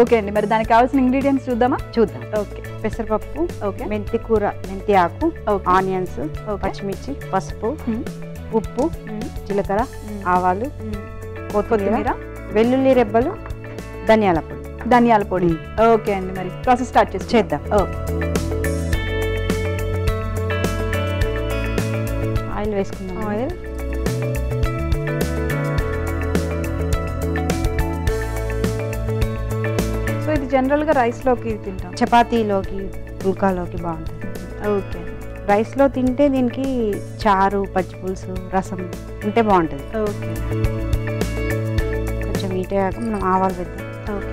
Okay అండి, మరి దానికి కావాల్సిన ఇంగ్రీడియంట్స్ చూద్దామా? చూద్దాం. ఓకే. పెసరపప్పు, ఓకే. మెంతి కూర, మెంతి ఆకు, ఆనియన్స్, పచ్చిమిర్చి, పసుపు, ఉప్పు, జీలకర్ర, ఆవాలు, కొత్తిమీర, వెల్లుల్లి రెబ్బలు, ధనియాల పొడి. ధనియాల పొడి. ఓకే అండి, మరి ప్రాసెస్ స్టార్ట్ చేద్దాం. ఆయిల్ వేసుకుందాం. ఆయిల్. సో ఇది జనరల్గా రైస్లోకి తింటాం, చపాతీలోకి, పుల్కాలోకి బాగుంటుంది. ఓకే. రైస్లో తింటే దీనికి చారు, పచ్చి పులుసు, రసం ఉంటే బాగుంటుంది. ఓకే. కొంచెం నీట్ అయ్యాక మనం ఆవాలు వేద్దాం. Okay.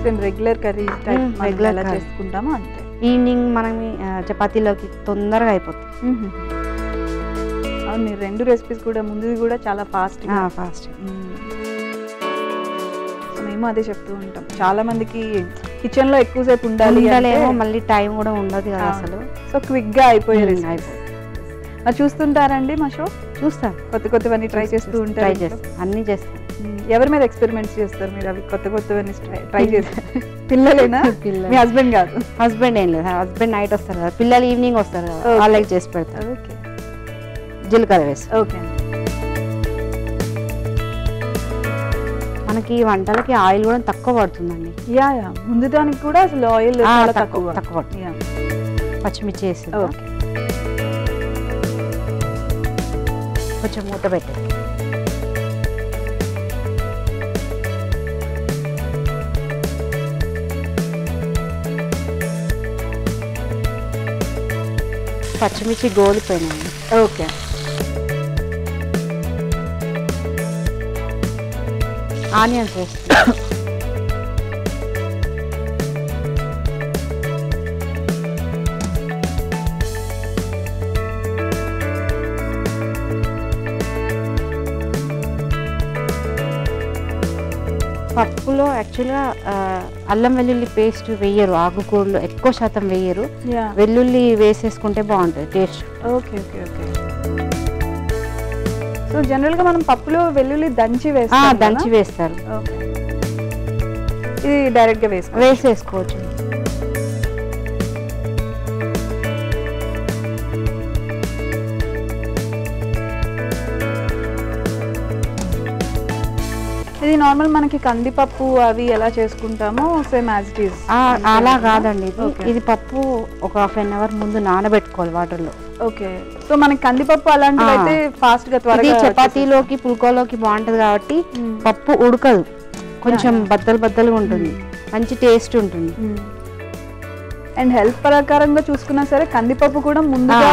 Same regular curry type regular చేసుకుంటామో అంతే. ఈవినింగ్ మనం చపాతీలోకి తొందరగా అయిపోతుంది. అవును, మీరు రెండు రెసిపీస్ కూడా ముందుది కూడా చాలా ఫాస్ట్. మేము అదే చెప్తూ ఉంటాం, చాలా మందికి కిచెన్ లో ఎక్కువసేపు ఉండాలి, మళ్ళీ టైం కూడా ఉండదు కదా అసలు. సో క్విక్ గా అయిపోయారు. మరి చూస్తుంటారండి మా షో? చూస్తాను. కొత్తవన్నీ ట్రై చేస్తూ ఉంటారు. అన్ని చేస్తాను. ఎవరి మీద ఎక్స్పెరిమెంట్స్ చేస్తారు మీరు? అవి కొత్తవన్నీ ట్రై చేస్తారు. పిల్లలేనా? మీ హస్బెండ్ కాదు? హస్బెండ్ ఏం లేదు, హస్బెండ్ నైట్ వస్తారు కదా, పిల్లలు ఈవినింగ్ వస్తారు కదా, వాళ్ళకి చేసి పెడతారు. ఓకే. జీలకర్ర వేసి. ఓకే. మనకి వంటలకి ఆయిల్ కూడా తక్కువ పడుతుందండి. యా, ముందు దానికి కూడా అసలు ఆయిల్ తక్కువ పడుతుంది. పచ్చిమిర్చి వేసి కొంచెం మూత పెట్టండి. పచ్చిమిర్చి గోలిపోయినాయి. ఓకే. ఆనియన్స్ వేస్తాం. పప్పులో యాక్చువల్గా అల్లం వెల్లుల్లి పేస్ట్ వేయరు, ఆకుకూరలో ఎక్కువ శాతం వేయరు. వెల్లుల్లి వేసేసుకుంటే బాగుంటుంది taste. Okay. Okay. Okay. So జనరల్గా మనం పప్పులో వెల్లుల్లి దంచి వేస్తారు. ఇది డైరెక్ట్గా వేసేసుకోవచ్చు. ఇది నార్మల్ మనకి కందిపప్పు అవి ఎలా చేసుకుంటామో సేమ్ యాజ్ ఇట్ ఈస్ అలా కాదండి. ఇది పప్పు ఒక హాఫ్ అన్ అవర్ ముందు నానబెట్టుకోవాలి వాటర్లో. ఓకే. సో మనకి కందిపప్పు అలాంటివి అయితే ఫాస్ట్ గా త్వరగా చపాతీలోకి, పుల్కోలోకి బాగుంటది కాబట్టి పప్పు ఉడకదు, కొంచెం బద్దలుగా ఉంటుంది, మంచి టేస్ట్ ఉంటుంది. అండ్ హెల్త్ ప్రకారంగా చూసుకున్నా సరే కందిపప్పు కూడా ముందుగా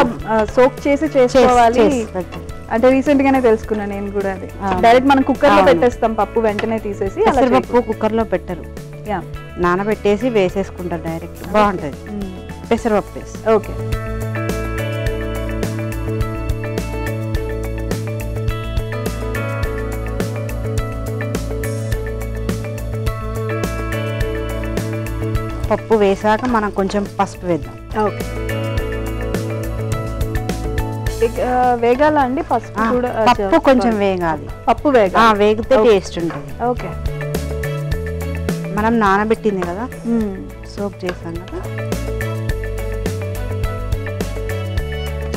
సోక్ చేసి చేసుకోవాలి. అంటే రీసెంట్ గానే తెలుసుకున్నా నేను కూడా. అది డైరెక్ట్ మనం కుక్కర్ లో పెట్టేస్తాం పప్పు, వెంటనే తీసేసి. పప్పు కుక్కర్ లో పెట్టరు, నానబెట్టేసి వేసేసుకుంటారు డైరెక్ట్, బాగుంటది. పెసరపప్పు. ఓకే. పప్పు వేసాక మనం కొంచెం పసుపు వేద్దాం. ఓకే. వేగాల అండి పసుపు కూడా? పప్పు కొంచెం వేగాలి. పప్పు వేగితే టేస్ట్ ఉంటుంది. ఓకే. మనం నానబెట్టింది కదా, సోక్ చేసాం కదా.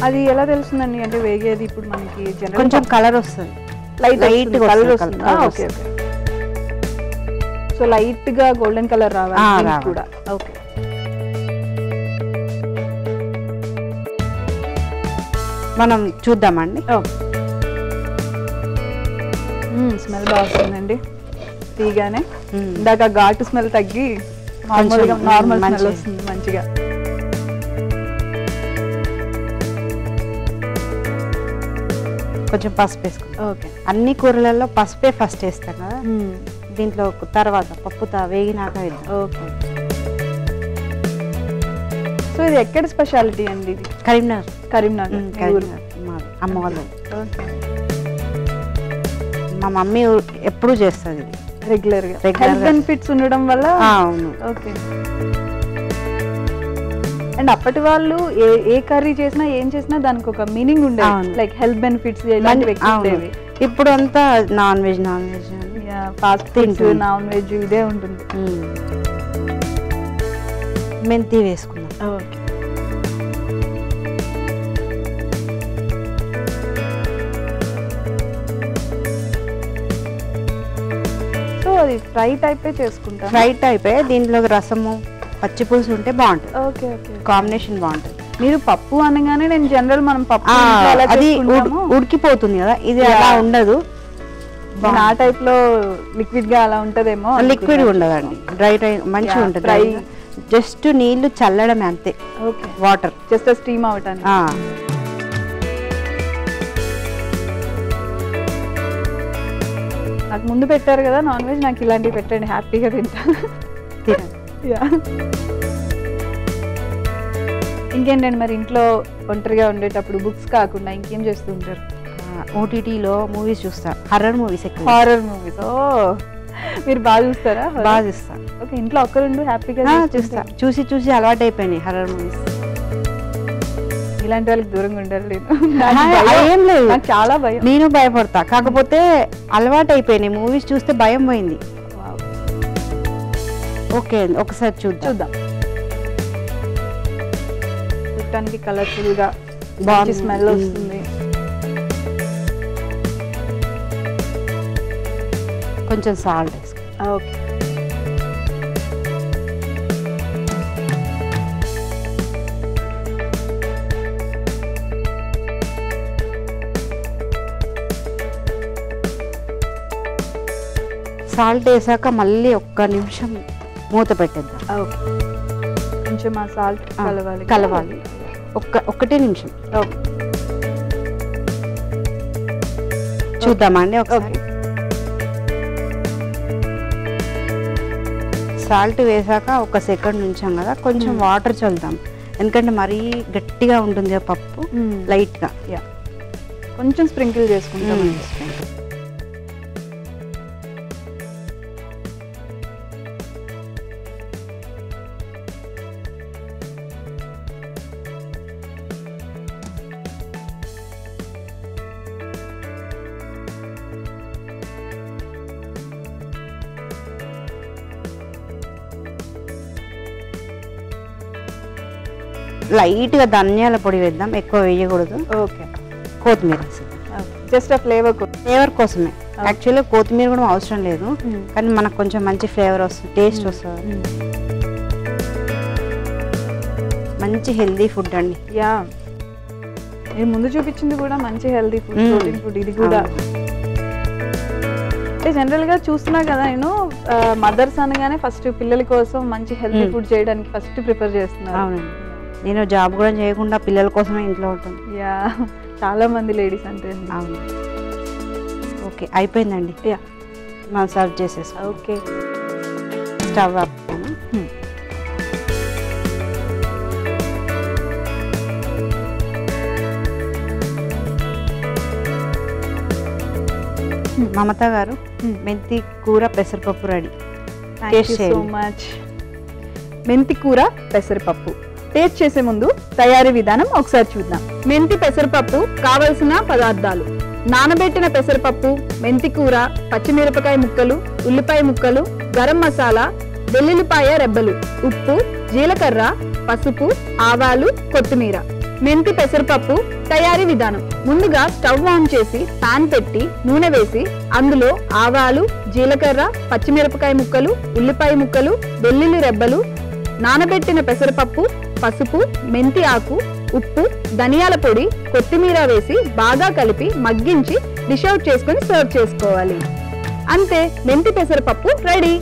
అది ఎలా తెలుస్తుందండి అంటే వేగేది? ఇప్పుడు మనకి కొంచెం కలర్ వస్తుంది, లైట్ కలర్ వస్తుంది. ఓకే. ఓకే. సో లైట్ గా గోల్డెన్ కలర్ రావాలి కూడా. ఓకే. మనం చూద్దామండి. స్మెల్ బాగా వస్తుందండి తీగానే. ఇందాక ఘాటు స్మెల్ తగ్గి నార్మల్ స్మెల్ వస్తుంది మంచిగా. కొంచెం పసుపు వేసుకుంటాం. ఓకే. అన్ని కూరలలో పసుపే ఫస్ట్ వేస్తాం కదా, దీంట్లో తర్వాత పప్పు వేగినాక వేద్దాం. ఓకే. సో ఇది ఎక్కడ స్పెషాలిటీ అండి? ఇది కరీంనగర్ అమ్మ వాళ్ళు. మా మమ్మీ ఎప్పుడు చేస్తుంది ఇది రెగ్యులర్ గా. హెల్త్ బెనిఫిట్స్ ఉండడం వల్ల. అవును. ఓకే. అండ్ అప్పటి వాళ్ళు ఏ కర్రీ చేసినా ఏం చేసినా దానికి ఒక మీనింగ్ ఉండేది, లైక్ హెల్త్ బెనిఫిట్స్ ఇలాంటివి. ఇప్పుడు అంతా non veg. Fast foods non veg ఇదే ఉంటుంది. మెంతి వేసుకుందాం. ఓకే. సో అది ఫ్రై టైపే చేసుకుంటాం. ఫ్రై టైపే, దీంట్లో రసము పచ్చి పులుసు ఉంటే బాగుంటుంది. Okay okay. కాంబినేషన్ బాగుంటుంది. మీరు పప్పు అనగానే నేను జనరల్ మనం పప్పు అది ఉడికిపోతుంది కదా, ఇది అలా ఉండదు. ఆ టైప్ లో లిక్విడ్ గా అలా ఉంటదేమో. లిక్విడ్ ఉండదండి, డ్రై మంచిగా ఉంటుంది. ఫ్రై జస్ట్ నీళ్లు చల్లడమే అంతే. ఓకే. వాటర్ జస్ట్ స్టీమ్ అవటానికి. నాకు ముందు పెట్టారు కదా నాన్ వెజ్, నాకు ఇలాంటివి పెట్టండి, హ్యాపీగా తింటాను. ఇంకేంటండి మరి ఇంట్లో ఒంటరిగా ఉండేటప్పుడు బుక్స్ కాకుండా ఇంకేం చేస్తూ ఉంటారు? ఓటీటీలో మూవీస్ చూస్తా, హర్రర్ మూవీస్ ఎక్కువ. Horror movies. ఓ మీరు బాగా చూస్తారా? బాగా చూస్తా. ఓకే. ఇంట్లో ఒక్కరుండు హ్యాపీగా చూస్తా, చూసి చూసి అలవాటు అయిపోయినాయి హర్రర్ మూవీస్. ఇలాంటి వాళ్ళకి దూరంగా ఉండాలి నేను. ఏం లేదు, నాకు చాలా భయం. నేను భయపడతా, కాకపోతే అలవాటు అయిపోయినాయి. మూవీస్ చూస్తే భయం పోయింది. ఓకే, ఒకసారి చూద్దాం. చూడటానికి కలర్ఫుల్ గా బాగా స్మెల్ వస్తుంది. కొంచెం సాల్ట్ వేసుకో. ఓకే. సాల్ట్ వేసాక మళ్ళీ ఒక్క నిమిషం మూత పెట్టేద్దాం. ఓకే. కొంచెం ఆ సాల్ట్ కలవాలి. ఒక్కటే నిమిషం. ఓకే. చూద్దామా అండి ఒకసారి. సాల్ట్ వేసాక ఒక సెకండ్ ఉంచాం కదా, కొంచెం వాటర్ చల్లుతాం, ఎందుకంటే మరీ గట్టిగా ఉంటుంది పప్పు. లైట్గా కొంచెం స్ప్రింకిల్ చేసుకుంటాం. లైట్ గా ధనియాల పొడి వేద్దాం, ఎక్కువ వేయకూడదు. ఓకే. కొత్తిమీర జస్ట్ ఆ ఫ్లేవర్ కోసమే. యాక్చువల్లీ కొత్తిమీర కూడా అవసరం లేదు, కానీ మనకు కొంచెం మంచి ఫ్లేవర్ వస్తుంది, టేస్ట్ వస్తుంది. మంచి హెల్దీ ఫుడ్ అండి. యా, నేను ముందు చూపించింది కూడా మంచి హెల్దీ ఫుడ్, ప్రోటీన్ ఫుడ్. ఇది కూడా అంటే జనరల్ గా చూస్తున్నా కదా నేను, మదర్స్ అనగానే ఫస్ట్ పిల్లల కోసం మంచి హెల్దీ ఫుడ్ చేయడానికి ఫస్ట్ ప్రిఫర్ చేస్తున్నారు. అవునండి, నేను జాబ్ కూడా చేయకుండా పిల్లల కోసమే ఇంట్లో ఉంటాను. యా, చాలా మంది లేడీస్ అంటే. అవును. ఓకే, అయిపోయిందండి. యా, మనం సర్వ్ చేసేస్తాం. ఓకే. స్టవ్ ఆపుతాను. మమత గారు, మెంతి కూర పెసరపప్పు రెడీ. Thank you so much. మెంతి కూర పెసరపప్పు టేస్ట్ చేసే ముందు తయారీ విధానం ఒకసారి చూద్దాం. మెంతి పెసరపప్పు కావలసిన పదార్థాలు: నానబెట్టిన పెసరపప్పు, మెంతి కూర, పచ్చిమిరపకాయ ముక్కలు, ఉల్లిపాయ ముక్కలు, గరం మసాలా, వెల్లుల్లిపాయ రెబ్బలు, ఉప్పు, జీలకర్ర, పసుపు, ఆవాలు, కొత్తిమీర. మెంతి పెసరపప్పు తయారీ విధానం: ముందుగా స్టవ్ ఆన్ చేసి పాన్ పెట్టి నూనె వేసి అందులో ఆవాలు, జీలకర్ర, పచ్చిమిరపకాయ ముక్కలు, ఉల్లిపాయ ముక్కలు, వెల్లుల్లి రెబ్బలు, నానబెట్టిన పెసరపప్పు, పసుపు, మెంతి ఆకు, ఉప్పు, ధనియాల పొడి, కొత్తిమీర వేసి బాగా కలిపి మగ్గించి డిష్ అవుట్ చేసుకొని సర్వ్ చేసుకోవాలి. అంతే, మెంతి పెసరపప్పు రెడీ.